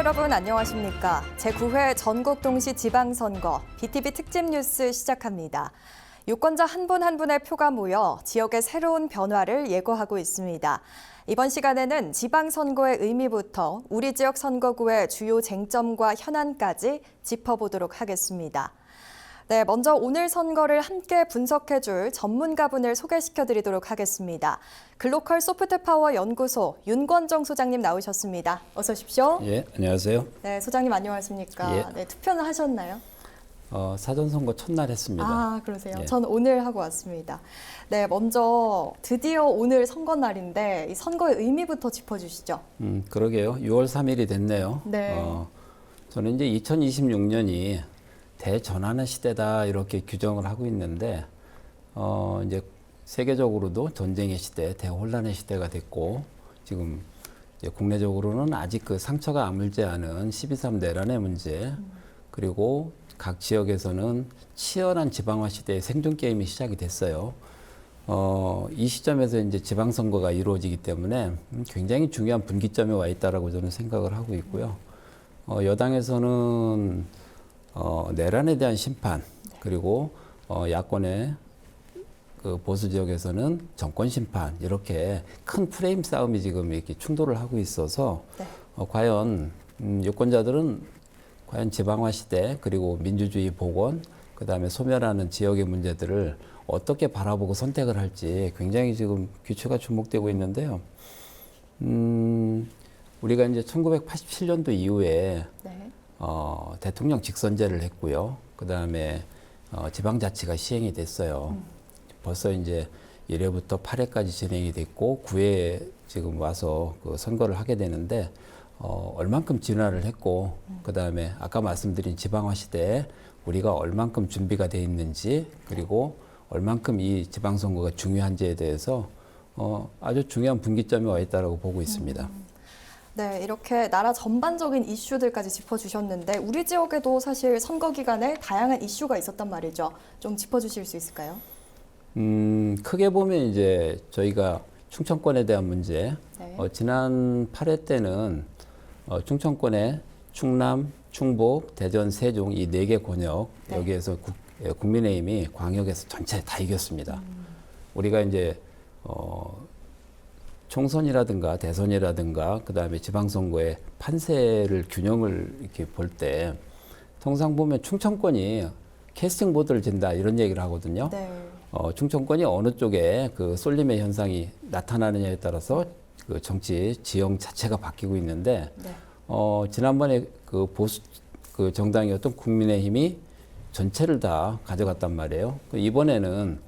여러분 안녕하십니까? 제9회 전국동시 지방선거 BTV 특집 뉴스 시작합니다. 유권자 한 분 한 분의 표가 모여 지역의 새로운 변화를 예고하고 있습니다. 이번 시간에는 지방선거의 의미부터 우리 지역 선거구의 주요 쟁점과 현안까지 짚어보도록 하겠습니다. 네, 먼저 오늘 선거를 함께 분석해줄 전문가분을 소개시켜드리도록 하겠습니다. 글로컬 소프트파워 연구소 윤권정 소장님 나오셨습니다. 어서 오십시오. 예, 안녕하세요. 네, 소장님 안녕하십니까? 예. 네, 투표는 하셨나요? 사전선거 첫날 했습니다. 아, 그러세요? 예. 전 오늘 하고 왔습니다. 네, 먼저 드디어 오늘 선거 날인데 이 선거의 의미부터 짚어주시죠. 그러게요. 6월 3일이 됐네요. 네. 저는 이제 2026년이 대전환의 시대다 이렇게 규정을 하고 있는데 이제 세계적으로도 전쟁의 시대, 대혼란의 시대가 됐고 지금 이제 국내적으로는 아직 그 상처가 아물지 않은 12.3 내란의 문제 그리고 각 지역에서는 치열한 지방화 시대의 생존 게임이 시작이 됐어요. 이 시점에서 이제 지방선거가 이루어지기 때문에 굉장히 중요한 분기점에 와 있다라고 저는 생각을 하고 있고요. 여당에서는 내란에 대한 심판 그리고 야권의 그 보수 지역에서는 정권 심판 이렇게 큰 프레임 싸움이 지금 이렇게 충돌을 하고 있어서 네. 과연 유권자들은 과연 지방화 시대 그리고 민주주의 복원 그다음에 소멸하는 지역의 문제들을 어떻게 바라보고 선택을 할지 굉장히 지금 귀추가 주목되고 있는데요. 우리가 이제 1987년도 이후에 네. 대통령 직선제를 했고요. 그다음에 지방자치가 시행이 됐어요. 벌써 이제 1회부터 8회까지 진행이 됐고 9회에 지금 와서 그 선거를 하게 되는데 얼만큼 진화를 했고 그다음에 아까 말씀드린 지방화 시대에 우리가 얼만큼 준비가 돼 있는지 그리고 얼만큼 이 지방선거가 중요한지에 대해서 아주 중요한 분기점이 와 있다고 보고 있습니다. 네, 이렇게 나라 전반적인 이슈들까지 짚어주셨는데 우리 지역에도 사실 선거 기간에 다양한 이슈가 있었단 말이죠. 좀 짚어주실 수 있을까요? 크게 보면 이제 저희가 충청권에 대한 문제, 네. 지난 8회 때는 충청권의 충남, 충북, 대전, 세종 이 4개 권역 네. 여기에서 국민의힘이 광역에서 전체 다 이겼습니다. 우리가 이제 총선이라든가 대선이라든가 그다음에 지방선거의 판세를 균형을 이렇게 볼 때 통상 보면 충청권이 캐스팅 보드를 진다 이런 얘기를 하거든요. 네. 충청권이 어느 쪽에 그 쏠림의 현상이 나타나느냐에 따라서 그 정치 지형 자체가 바뀌고 있는데 네. 지난번에 그 보수 그 정당이었던 국민의힘이 전체를 다 가져갔단 말이에요. 이번에는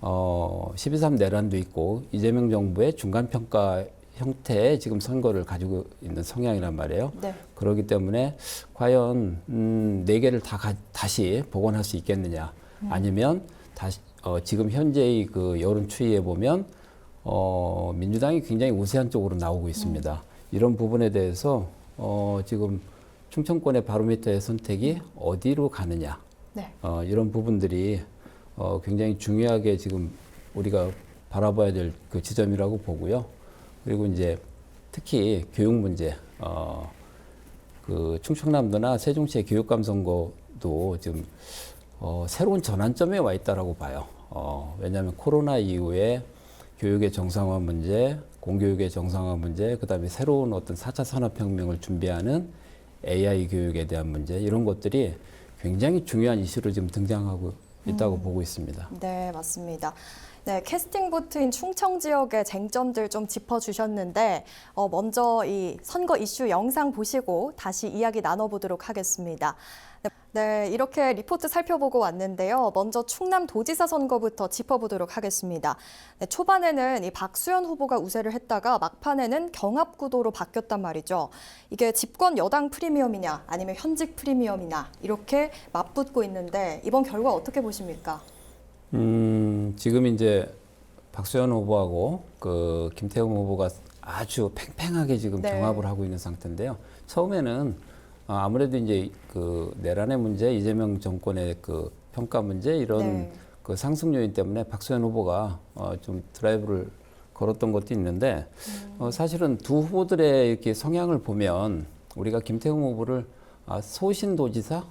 12.3 내란도 있고 이재명 정부의 중간평가 형태의 지금 선거를 가지고 있는 성향이란 말이에요. 네. 그렇기 때문에 과연 4개를 다시 복원할 수 있겠느냐 아니면 다시 지금 현재의 그 여론 추이에 보면 민주당이 굉장히 우세한 쪽으로 나오고 있습니다. 이런 부분에 대해서 지금 충청권의 바로미터의 선택이 어디로 가느냐 네. 이런 부분들이 굉장히 중요하게 지금 우리가 바라봐야 될 그 지점이라고 보고요. 그리고 이제 특히 교육 문제, 그 충청남도나 세종시의 교육감 선거도 지금 새로운 전환점에 와 있다라고 봐요. 왜냐하면 코로나 이후에 교육의 정상화 문제, 공교육의 정상화 문제, 그다음에 새로운 어떤 4차 산업혁명을 준비하는 AI 교육에 대한 문제 이런 것들이 굉장히 중요한 이슈로 지금 등장하고 있다고 보고 있습니다. 네, 맞습니다. 네, 캐스팅 보트인 충청 지역의 쟁점들 좀 짚어주셨는데 먼저 이 선거 이슈 영상 보시고 다시 이야기 나눠보도록 하겠습니다. 네, 이렇게 리포트 살펴보고 왔는데요. 먼저 충남 도지사 선거부터 짚어보도록 하겠습니다. 네, 초반에는 이 박수현 후보가 우세를 했다가 막판에는 경합 구도로 바뀌었단 말이죠. 이게 집권 여당 프리미엄이냐 아니면 현직 프리미엄이냐 이렇게 맞붙고 있는데 이번 결과 어떻게 보십니까? 지금 이제 박수현 후보하고 그 김태형 후보가 아주 팽팽하게 지금 네. 경합을 하고 있는 상태인데요. 처음에는 아무래도 이제 그 내란의 문제, 이재명 정권의 그 평가 문제 이런 네. 그 상승 요인 때문에 박수현 후보가 좀 드라이브를 걸었던 것도 있는데 사실은 두 후보들의 이렇게 성향을 보면 우리가 김태형 후보를 소신도지사,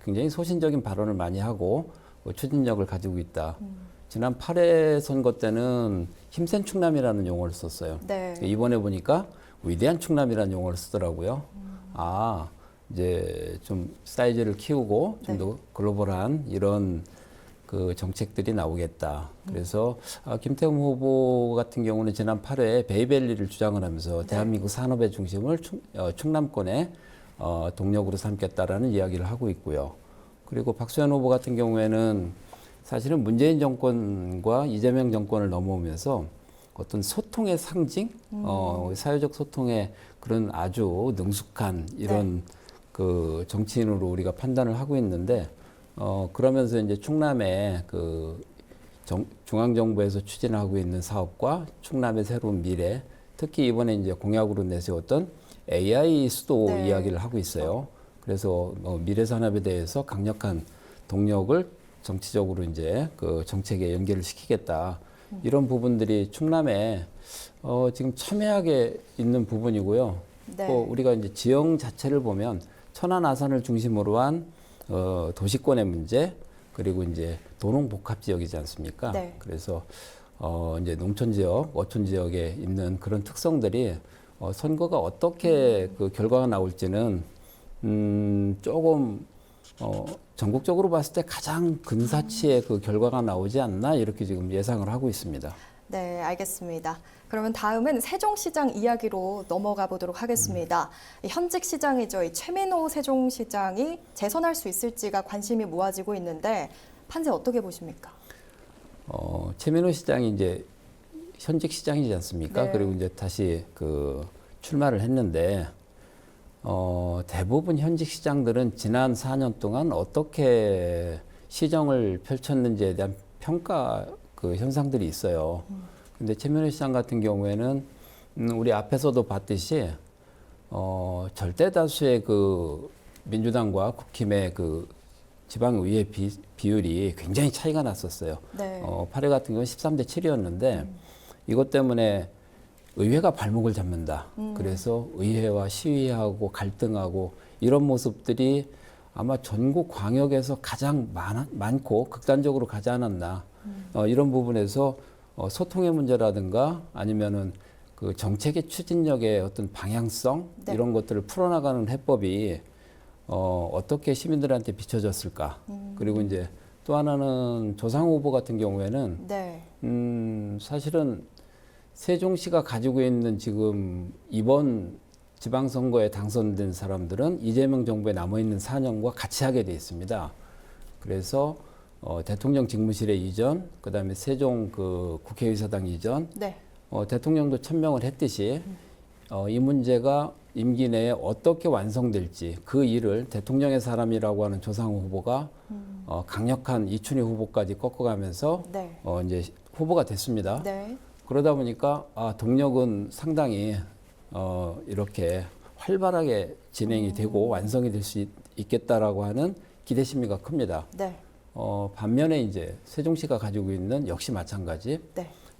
굉장히 소신적인 발언을 많이 하고 추진력을 가지고 있다. 지난 8회 선거 때는 힘센 충남이라는 용어를 썼어요. 네. 이번에 보니까 위대한 충남이라는 용어를 쓰더라고요. 이제 좀 사이즈를 키우고 좀 더 글로벌한 이런 그 정책들이 나오겠다. 그래서 김태흠 후보 같은 경우는 지난 8회에 베이밸리를 주장을 하면서 대한민국 산업의 중심을 충남권에 동력으로 삼겠다라는 이야기를 하고 있고요. 그리고 박수현 후보 같은 경우에는 사실은 문재인 정권과 이재명 정권을 넘어오면서 어떤 소통의 상징, 사회적 소통의 그런 아주 능숙한 이런 그 정치인으로 우리가 판단을 하고 있는데, 그러면서 이제 충남의 그 중앙정부에서 추진하고 있는 사업과 충남의 새로운 미래, 특히 이번에 이제 공약으로 내세웠던 AI 수도 이야기를 하고 있어요. 그래서 미래 산업에 대해서 강력한 동력을 정치적으로 이제 그 정책에 연결을 시키겠다. 이런 부분들이 충남에 지금 첨예하게 있는 부분이고요. 또 우리가 이제 지형 자체를 보면 천안 아산을 중심으로 한 도시권의 문제, 그리고 이제 도농복합 지역이지 않습니까? 그래서 이제 농촌 지역, 어촌 지역에 있는 그런 특성들이 선거가 어떻게 그 결과가 나올지는 조금 전국적으로 봤을 때 가장 근사치의 그 결과가 나오지 않나 이렇게 지금 예상을 하고 있습니다. 네, 알겠습니다. 그러면 다음은 세종시장 이야기로 넘어가 보도록 하겠습니다. 현직 시장이죠. 이 최민호 세종시장이 재선할 수 있을지가 관심이 모아지고 있는데 판세 어떻게 보십니까? 최민호 시장이 이제 현직 시장이지 않습니까? 그리고 이제 다시 그 출마를 했는데 대부분 현직 시장들은 지난 4년 동안 어떻게 시정을 펼쳤는지에 대한 평가 그 현상들이 있어요. 근데 최민호 시장 같은 경우에는 우리 앞에서도 봤듯이 절대 다수의 그 민주당과 국힘의 그 지방의회 비율이 굉장히 차이가 났었어요. 8회 같은 경우는 13대 7이었는데 이것 때문에 의회가 발목을 잡는다. 그래서 의회와 시의회하고 갈등하고 이런 모습들이 아마 전국 광역에서 가장 많고 극단적으로 가지 않았나. 이런 부분에서 소통의 문제라든가 아니면은 그 정책의 추진력의 어떤 방향성 이런 것들을 풀어나가는 해법이 어떻게 시민들한테 비춰졌을까. 그리고 이제 또 하나는 조상 후보 같은 경우에는 사실은 세종시가 가지고 있는 지금 이번 지방선거에 당선된 사람들은 이재명 정부에 남아있는 4년과 같이 하게 돼 있습니다. 그래서 대통령 직무실의 이전, 그다음에 세종 그 국회의사당 이전, 대통령도 천명을 했듯이 이 문제가 임기 내에 어떻게 완성될지 그 일을 대통령의 사람이라고 하는 조상우 후보가 강력한 이춘희 후보까지 꺾어가면서 이제 후보가 됐습니다. 그러다 보니까 동력은 상당히 이렇게 활발하게 진행이 되고 완성이 될 수 있겠다라고 하는 기대 심리가 큽니다. 반면에 이제 세종시가 가지고 있는 역시 마찬가지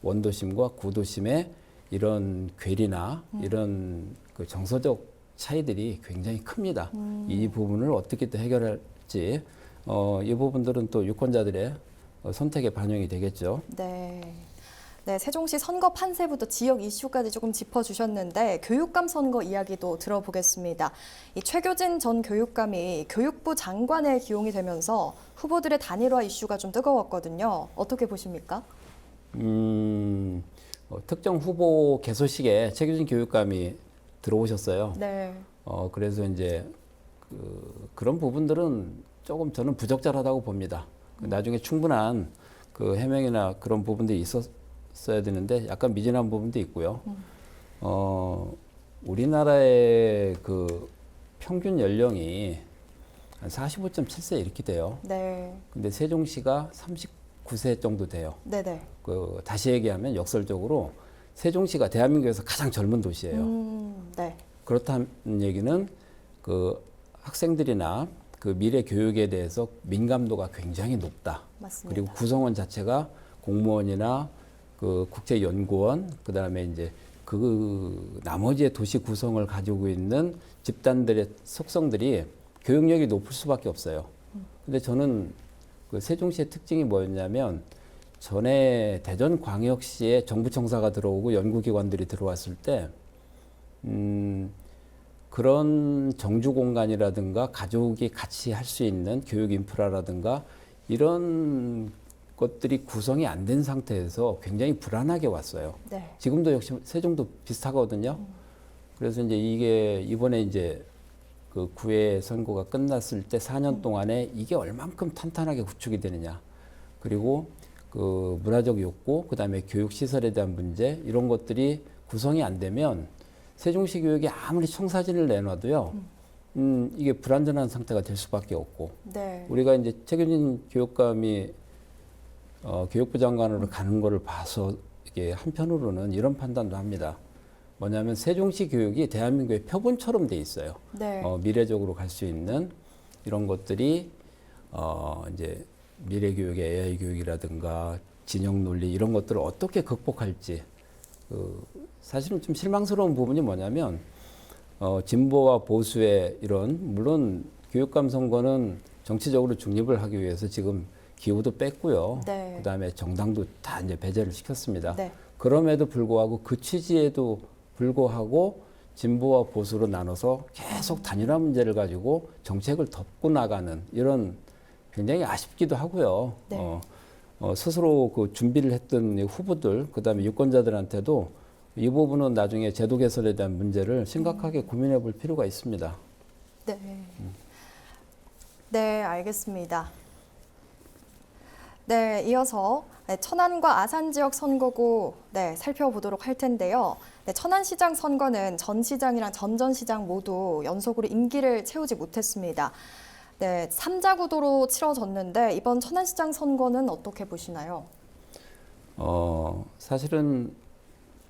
원도심과 구도심의 이런 괴리나 이런 그 정서적 차이들이 굉장히 큽니다. 이 부분을 어떻게 또 해결할지 이 부분들은 또 유권자들의 선택에 반영이 되겠죠. 네, 세종시 선거 판세부터 지역 이슈까지 조금 짚어주셨는데 교육감 선거 이야기도 들어보겠습니다. 이 최교진 전 교육감이 교육부 장관에 기용이 되면서 후보들의 단일화 이슈가 좀 뜨거웠거든요. 어떻게 보십니까? 특정 후보 개소식에 최교진 교육감이 들어오셨어요. 그래서 이제 그런 부분들은 조금 저는 부적절하다고 봅니다. 나중에 충분한 그 해명이나 그런 부분들이 있었어야 되는데 약간 미진한 부분도 있고요. 우리나라의 그 평균 연령이 한 45.7세 이렇게 돼요. 근데 세종시가 39세 정도 돼요. 그 다시 얘기하면 역설적으로 세종시가 대한민국에서 가장 젊은 도시예요. 그렇다는 얘기는 그 학생들이나 그 미래 교육에 대해서 민감도가 굉장히 높다. 그리고 구성원 자체가 공무원이나 그 국제연구원, 그다음에 이제 그 나머지의 도시 구성을 가지고 있는 집단들의 속성들이 교육력이 높을 수밖에 없어요. 근데 저는 그 세종시의 특징이 뭐였냐면 전에 대전광역시에 정부청사가 들어오고 연구기관들이 들어왔을 때 그런 정주 공간이라든가 가족이 같이 할 수 있는 교육 인프라라든가 이런 것들이 구성이 안 된 상태에서 굉장히 불안하게 왔어요. 네. 지금도 역시 세종도 비슷하거든요. 그래서 이제 이게 이번에 이제 그 구회 선거가 끝났을 때 4년 동안에 이게 얼만큼 탄탄하게 구축이 되느냐. 그리고 그 문화적 욕구, 그다음에 교육 시설에 대한 문제 이런 것들이 구성이 안 되면 세종시 교육이 아무리 청사진을 내놔도요. 이게 불안전한 상태가 될 수밖에 없고. 네. 우리가 이제 최경진 교육감이 교육부 장관으로 가는 거를 봐서 이게 한편으로는 이런 판단도 합니다. 뭐냐면 세종시 교육이 대한민국의 표본처럼 돼 있어요. 네. 미래적으로 갈 수 있는 이런 것들이 이제 미래 교육의 AI 교육이라든가 진영 논리 이런 것들을 어떻게 극복할지 사실은 좀 실망스러운 부분이 뭐냐면 진보와 보수의 이런 물론 교육감 선거는 정치적으로 중립을 하기 위해서 지금 기후도 뺐고요. 네. 그다음에 정당도 다 이제 배제를 시켰습니다. 네. 그럼에도 불구하고 그 취지에도 불구하고 진보와 보수로 나눠서 계속 단일화 문제를 가지고 정책을 덮고 나가는 이런 굉장히 아쉽기도 하고요. 네. 스스로 그 준비를 했던 후보들, 그다음에 유권자들한테도 이 부분은 나중에 제도 개선에 대한 문제를 심각하게 고민해 볼 필요가 있습니다. 네. 네, 알겠습니다. 네, 이어서 천안과 아산 지역 선거구 살펴보도록 할 텐데요. 천안시장 선거는 전 시장이랑 전 시장 모두 연속으로 임기를 채우지 못했습니다. 네, 3자 구도로 치러졌는데 이번 천안시장 선거는 어떻게 보시나요? 사실은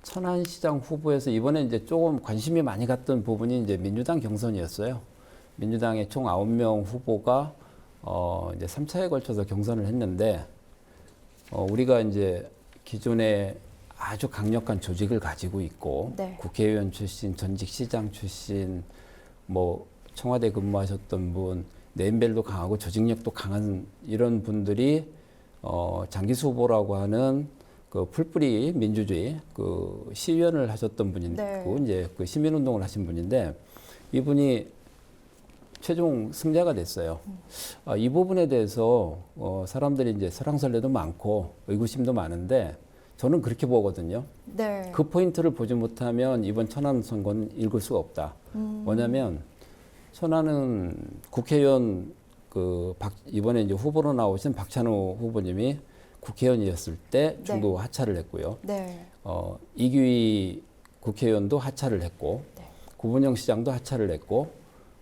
천안시장 후보에서 이번에 이제 조금 관심이 많이 갔던 부분이 이제 민주당 경선이었어요. 민주당의 총 9명 후보가 이제 3차에 걸쳐서 경선을 했는데 우리가 이제 기존에 아주 강력한 조직을 가지고 있고 네. 국회의원 출신, 전직 시장 출신, 뭐 청와대 근무하셨던 분, 네임밸도 강하고 조직력도 강한 이런 분들이 장기수 후보라고 하는 그 풀뿌리 민주주의 그 시의원을 하셨던 분인데 네. 이제 그 시민운동을 하신 분인데 이분이 최종 승자가 됐어요. 이 부분에 대해서 사람들이 이제 설왕설래도 많고 의구심도 많은데 저는 그렇게 보거든요. 네. 그 포인트를 보지 못하면 이번 천안 선거는 읽을 수가 없다. 뭐냐면 천안은 국회의원 이번에 이제 후보로 나오신 박찬호 후보님이 국회의원이었을 때 중도 하차를 했고요. 네. 이규희 국회의원도 하차를 했고 네. 구본영 시장도 하차를 했고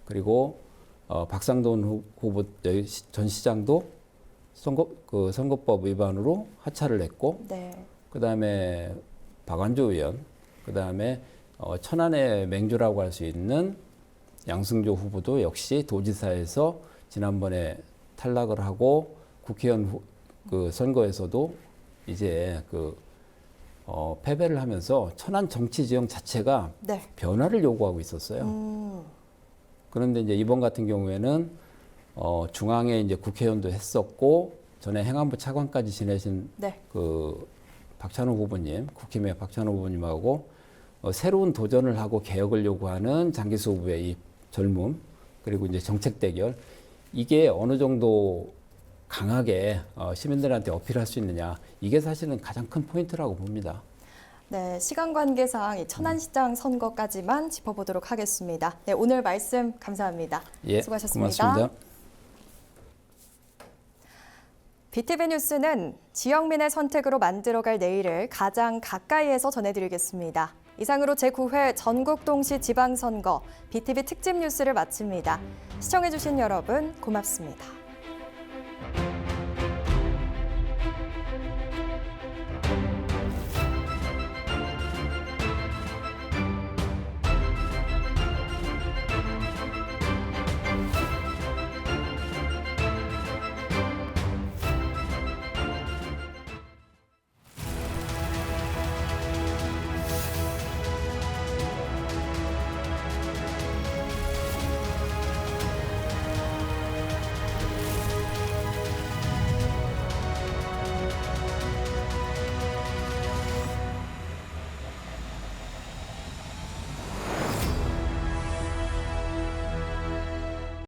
그리고 박상돈 후보 전 시장도 선거법 위반으로 하차를 했고 네. 그다음에 박완조 의원 그다음에 천안의 맹주라고 할 수 있는 양승조 후보도 역시 도지사에서 지난번에 탈락을 하고 국회의원 그 선거에서도 이제 패배를 하면서 천안 정치 지형 자체가 네. 변화를 요구하고 있었어요. 그런데 이제 이번 같은 경우에는 중앙에 이제 국회의원도 했었고 전에 행안부 차관까지 지내신 네. 그 박찬호 후보님, 국힘의 박찬호 후보님하고 새로운 도전을 하고 개혁을 요구하는 장기수 후보의 이 젊음 그리고 이제 정책 대결 이게 어느 정도 강하게 시민들한테 어필할 수 있느냐 이게 사실은 가장 큰 포인트라고 봅니다. 네, 시간 관계상 이 천안시장 선거까지만 짚어보도록 하겠습니다. 네, 오늘 말씀 감사합니다. 예, 수고하셨습니다. 고맙습니다. BTV 뉴스는 지역민의 선택으로 만들어갈 내일을 가장 가까이에서 전해드리겠습니다. 이상으로 제9회 전국동시 지방선거 BTV 특집 뉴스를 마칩니다. 시청해주신 여러분 고맙습니다.